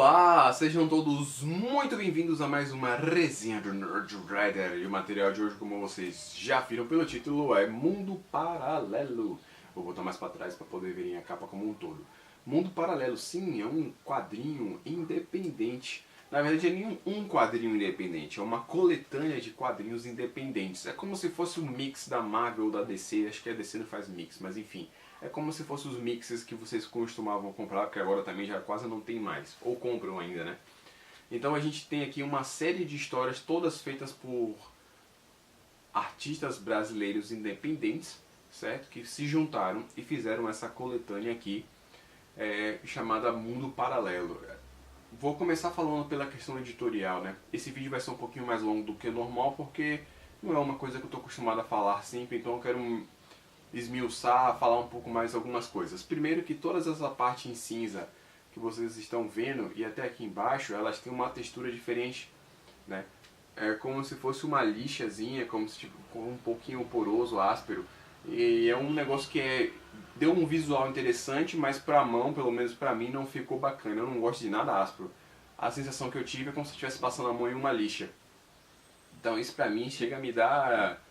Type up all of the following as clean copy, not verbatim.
Olá, sejam todos muito bem-vindos a mais uma resenha do Nerd Rider. E o material de hoje, como vocês já viram pelo título, é Mundo Paralelo. Vou botar mais para trás para poder verem a capa como um todo. Mundo Paralelo, sim, é um quadrinho independente. Na verdade, é nem um quadrinho independente, é uma coletânea de quadrinhos independentes. É como se fosse um mix da Marvel ou da DC, acho que a DC não faz mix, mas enfim. É como se fossem os mixes que vocês costumavam comprar, porque agora também já quase não tem mais, ou compram ainda, né? Então a gente tem aqui uma série de histórias, todas feitas por artistas brasileiros independentes, certo? Que se juntaram e fizeram essa coletânea aqui, chamada Mundo Paralelo. Vou começar falando pela questão editorial, né? Esse vídeo vai ser um pouquinho mais longo do que o normal, porque não é uma coisa que eu estou acostumado a falar sempre, então eu quero esmiuçar, falar um pouco mais algumas coisas. Primeiro que todas essa parte em cinza que vocês estão vendo e até aqui embaixo, elas têm uma textura diferente, né? É como se fosse uma lixazinha, como se tipo um pouquinho poroso, áspero. E é um negócio que deu um visual interessante, mas pra mão, pelo menos pra mim, não ficou bacana. Eu não gosto de nada áspero. A sensação que eu tive é como se estivesse passando a mão em uma lixa. Então isso pra mim chega a me dar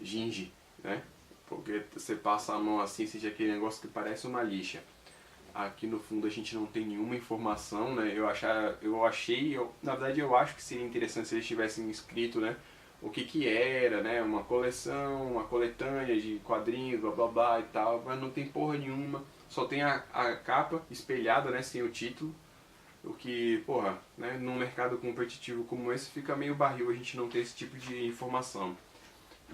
ginge, né? Porque você passa a mão assim, seja aquele negócio que parece uma lixa. Aqui no fundo a gente não tem nenhuma informação, né? Na verdade eu acho que seria interessante se eles tivessem escrito, né? O que era, né? Uma coleção, uma coletânea de quadrinhos, blá blá blá e tal. Mas não tem porra nenhuma. Só tem a capa espelhada, né? Sem o título. O que, porra, né? Num mercado competitivo como esse fica meio barril a gente não ter esse tipo de informação.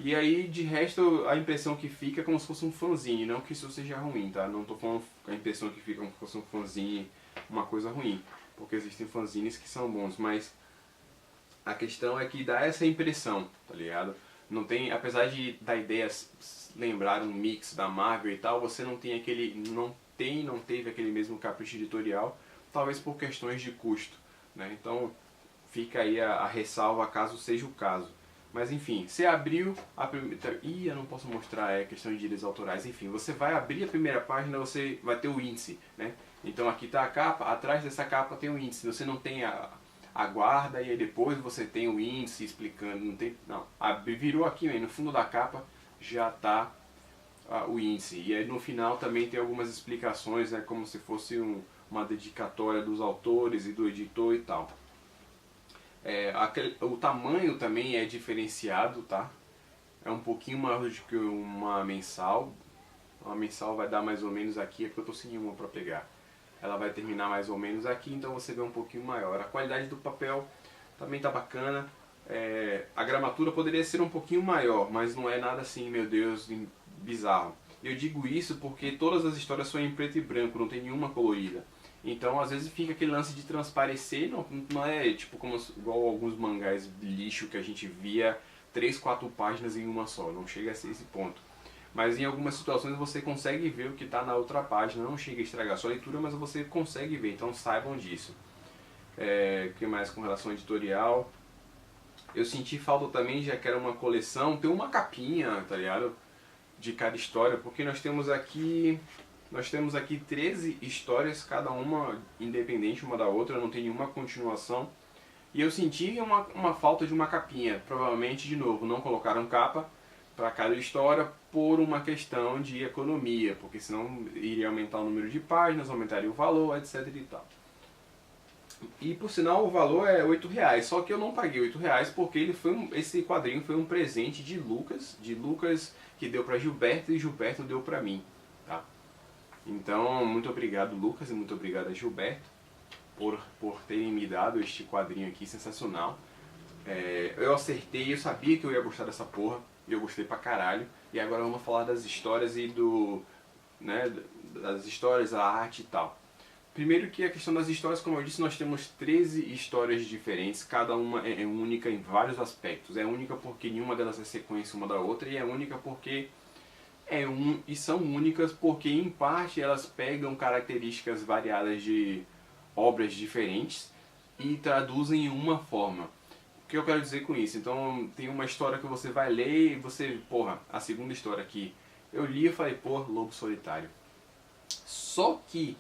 E aí, de resto, a impressão que fica é como se fosse um fanzine, não que isso seja ruim, tá? Não tô falando a impressão que fica como se fosse um fanzine, uma coisa ruim, porque existem fanzines que são bons, mas a questão é que dá essa impressão, tá ligado? Não tem, apesar da ideia lembrar um mix da Marvel e tal, você não tem aquele, não teve aquele mesmo capricho editorial, talvez por questões de custo, né? Então, fica aí a ressalva caso seja o caso. Mas enfim, você abriu a primeira... Ih, eu não posso mostrar questão de direitos autorais. Enfim, você vai abrir a primeira página, você vai ter o índice, né? Então aqui está a capa, atrás dessa capa tem o índice. Você não tem a guarda e aí depois você tem o índice explicando. Não tem, não. Virou aqui, no fundo da capa já está o índice. E aí no final também tem algumas explicações, né? Como se fosse uma dedicatória dos autores e do editor e tal. O tamanho também é diferenciado, tá? É um pouquinho maior do que uma mensal. Uma mensal vai dar mais ou menos aqui, é porque eu tô sem uma para pegar. Ela vai terminar mais ou menos aqui, então você vê um pouquinho maior. A qualidade do papel também tá bacana. A gramatura poderia ser um pouquinho maior, mas não é nada assim, meu Deus, bizarro. Eu digo isso porque todas as histórias são em preto e branco, não tem nenhuma colorida. Então às vezes fica aquele lance de transparecer, não é tipo igual alguns mangás de lixo que a gente via 3, 4 páginas em uma só, não chega a ser esse ponto. Mas em algumas situações você consegue ver o que está na outra página, não chega a estragar a sua leitura, mas você consegue ver, então saibam disso. O que mais com relação ao editorial? Eu senti falta também, já que era uma coleção, ter uma capinha, tá ligado? De cada história, porque nós temos aqui 13 histórias, cada uma independente uma da outra, não tem nenhuma continuação. E eu senti uma falta de uma capinha. Provavelmente, de novo, não colocaram capa para cada história por uma questão de economia, porque senão iria aumentar o número de páginas, aumentaria o valor, etc e tal. E por sinal o valor é R$8, só que eu não paguei R$8 porque esse quadrinho foi um presente de Lucas que deu para Gilberto e Gilberto deu para mim, tá? Então, muito obrigado Lucas e muito obrigado a Gilberto por terem me dado este quadrinho aqui sensacional. Eu acertei, eu sabia que eu ia gostar dessa porra, e eu gostei pra caralho. E agora vamos falar das histórias das histórias, a arte e tal. Primeiro que a questão das histórias, como eu disse, nós temos 13 histórias diferentes, cada uma é única em vários aspectos. É única porque nenhuma delas é sequência uma da outra, e é única porque e são únicas porque em parte elas pegam características variadas de obras diferentes e traduzem em uma forma. O que eu quero dizer com isso? Então tem uma história que você vai ler e você, porra, a segunda história aqui, eu li e falei, porra, Lobo Solitário. Só que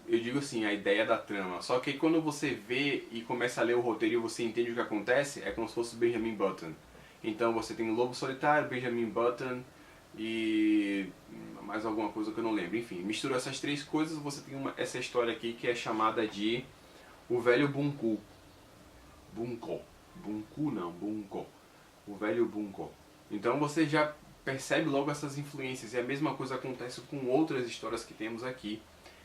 eu digo assim, a ideia da trama. Só que quando você vê e começa a ler o roteiro e você entende o que acontece, é como se fosse Benjamin Button. Então você tem o Lobo Solitário, Benjamin Button e mais alguma coisa que eu não lembro. Enfim, mistura essas três coisas, você tem essa história aqui que é chamada de O Velho Bunko. Bunko. Bunko não, Bunko. O Velho Bunko. Então você já percebe logo essas influências e a mesma coisa acontece com outras histórias que temos aqui.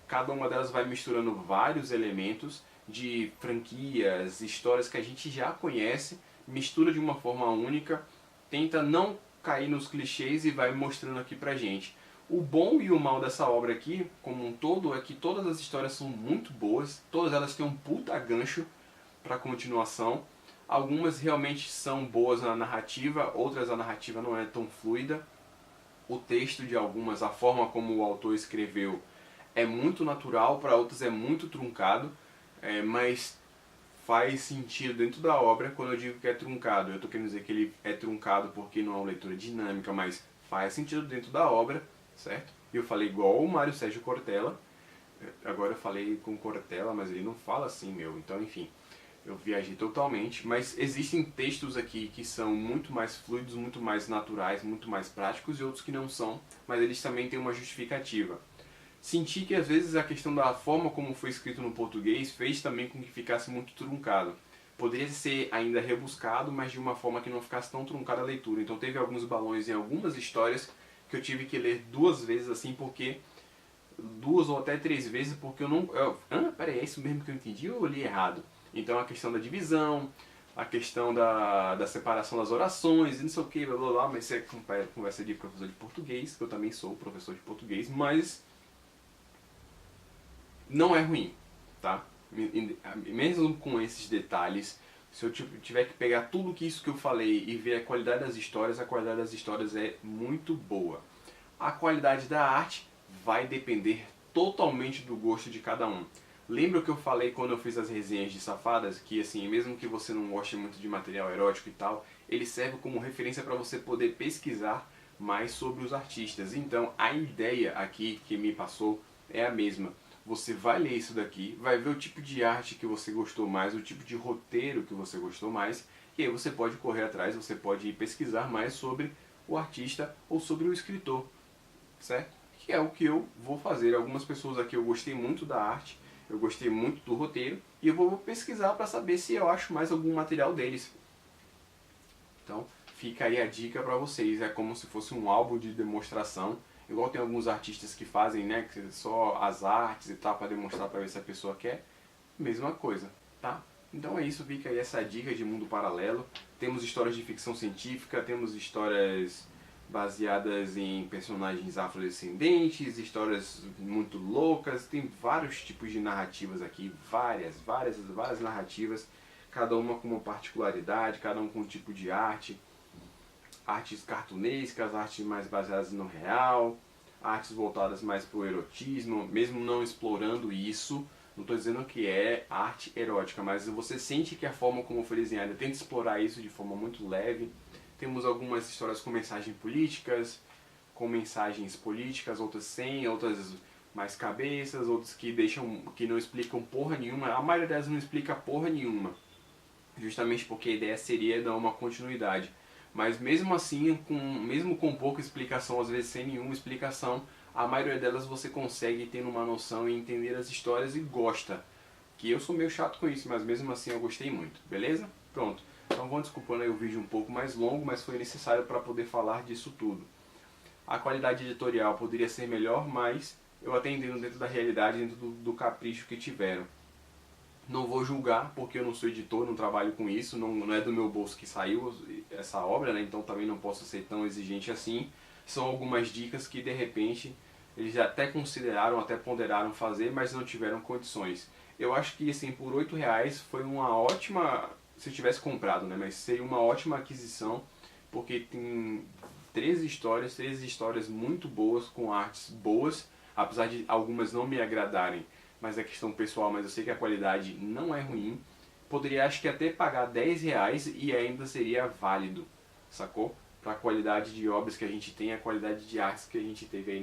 Cada uma delas vai misturando vários elementos de franquias, histórias que a gente já conhece, mistura de uma forma única, tenta não cair nos clichês e vai mostrando aqui pra gente. O bom e o mal dessa obra aqui, como um todo, é que todas as histórias são muito boas, todas elas têm um puta gancho para continuação. Algumas realmente são boas na narrativa, outras a narrativa não é tão fluida. O texto de algumas, a forma como o autor escreveu é muito natural, para outras é muito truncado, mas faz sentido dentro da obra. Quando eu digo que é truncado, eu estou querendo dizer que ele é truncado porque não é uma leitura dinâmica, mas faz sentido dentro da obra, certo? E eu falei igual o Mário Sérgio Cortella, agora eu falei com Cortella, mas ele não fala assim, meu, então enfim. Eu viajei totalmente, mas existem textos aqui que são muito mais fluidos, muito mais naturais, muito mais práticos e outros que não são, mas eles também têm uma justificativa. Senti que às vezes a questão da forma como foi escrito no português fez também com que ficasse muito truncado. Poderia ser ainda rebuscado, mas de uma forma que não ficasse tão truncada a leitura. Então teve alguns balões em algumas histórias que eu tive que ler duas vezes assim, porque duas ou até três vezes, porque eu não... peraí, é isso mesmo que eu entendi ou eu li errado? Então a questão da divisão, a questão da separação das orações, e não sei o que, blá blá blá, mas isso é conversa de professor de português, que eu também sou professor de português, mas não é ruim, tá? Mesmo com esses detalhes, se eu tiver que pegar tudo isso que eu falei e ver a qualidade das histórias é muito boa. A qualidade da arte vai depender totalmente do gosto de cada um. Lembra o que eu falei quando eu fiz as resenhas de Safadas? Que assim, mesmo que você não goste muito de material erótico e tal, ele serve como referência para você poder pesquisar mais sobre os artistas. Então a ideia aqui que me passou é a mesma. Você vai ler isso daqui, vai ver o tipo de arte que você gostou mais, o tipo de roteiro que você gostou mais, e aí você pode correr atrás, você pode ir pesquisar mais sobre o artista ou sobre o escritor, certo? Que é o que eu vou fazer. Algumas pessoas aqui eu gostei muito da arte, eu gostei muito do roteiro e eu vou pesquisar para saber se eu acho mais algum material deles. Então fica aí a dica para vocês, é como se fosse um álbum de demonstração, igual tem alguns artistas que fazem, né, que só as artes e tal para demonstrar para ver se a pessoa quer, mesma coisa, tá? Então é isso, fica aí essa dica de mundo paralelo. Temos histórias de ficção científica, temos histórias baseadas em personagens afrodescendentes, histórias muito loucas, tem vários tipos de narrativas aqui, várias narrativas, cada uma com uma particularidade, cada um com um tipo de arte, artes cartunescas, artes mais baseadas no real, artes voltadas mais para o erotismo, mesmo não explorando isso, não estou dizendo que é arte erótica, mas você sente que a forma como foi desenhada tenta explorar isso de forma muito leve. Temos algumas histórias com mensagens políticas, outras sem, outras mais cabeças, outras que não explicam porra nenhuma. A maioria delas não explica porra nenhuma, justamente porque a ideia seria dar uma continuidade. Mas mesmo assim, mesmo com pouca explicação, às vezes sem nenhuma explicação, a maioria delas você consegue ter uma noção e entender as histórias e gosta. Que eu sou meio chato com isso, mas mesmo assim eu gostei muito, beleza? Pronto. Então vão desculpando aí o vídeo um pouco mais longo, mas foi necessário para poder falar disso tudo. A qualidade editorial poderia ser melhor, mas eu até entendo dentro da realidade, dentro do capricho que tiveram. Não vou julgar, porque eu não sou editor, não trabalho com isso, não é do meu bolso que saiu essa obra, né? Então também não posso ser tão exigente assim. São algumas dicas que de repente eles até consideraram, até ponderaram fazer, mas não tiveram condições. Eu acho que assim, por R$8 foi uma ótima, se eu tivesse comprado, né? Mas seria uma ótima aquisição, porque tem 13 histórias muito boas, com artes boas, apesar de algumas não me agradarem, mas é questão pessoal, mas eu sei que a qualidade não é ruim. Poderia, acho que até pagar R$10 e ainda seria válido, sacou? Para a qualidade de obras que a gente tem, a qualidade de artes que a gente teve aí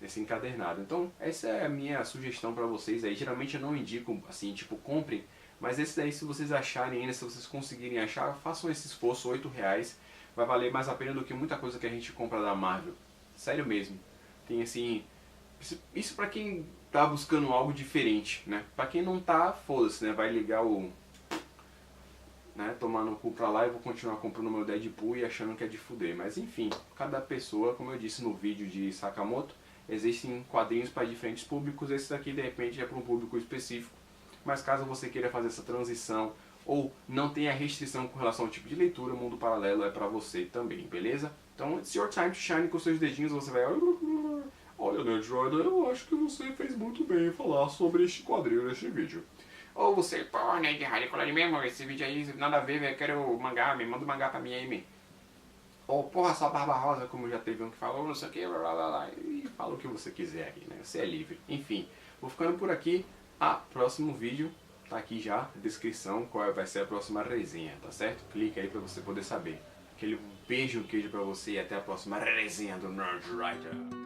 Esse encadernado. Então, essa é a minha sugestão para vocês aí. Geralmente eu não indico, assim, tipo, comprem. Mas esse daí, se vocês acharem ainda, se vocês conseguirem achar, façam esse esforço, R$ 8. Vai valer mais a pena do que muita coisa que a gente compra da Marvel. Sério mesmo. Tem, assim... Isso pra quem tá buscando algo diferente, né? Pra quem não tá, foda-se, né? Vai ligar o... né, tomar no cu pra lá e vou continuar comprando meu Deadpool e achando que é de fuder. Mas enfim, cada pessoa, como eu disse no vídeo de Sakamoto, existem quadrinhos para diferentes públicos. Esse daqui de repente é para um público específico. Mas caso você queira fazer essa transição ou não tenha restrição com relação ao tipo de leitura, o Mundo Paralelo é para você também, beleza? Então, it's your time to shine. Com seus dedinhos você vai... Olha, Nerd Rider, eu acho que você fez muito bem em falar sobre este quadrinho neste vídeo. Ou você, pô, Nerd Rider, mesmo, esse vídeo aí, nada a ver, velho, eu quero mangá, me manda um mangá pra mim aí, me. Ou, porra, só Barba Rosa, como já teve um que falou, não sei o que, blá blá blá, e fala o que você quiser aí, né? Você é livre. Enfim, vou ficando por aqui. Próximo vídeo tá aqui já, descrição, qual vai ser a próxima resenha, tá certo? Clica aí pra você poder saber. Aquele beijo, queijo pra você e até a próxima resenha do Nerd Rider.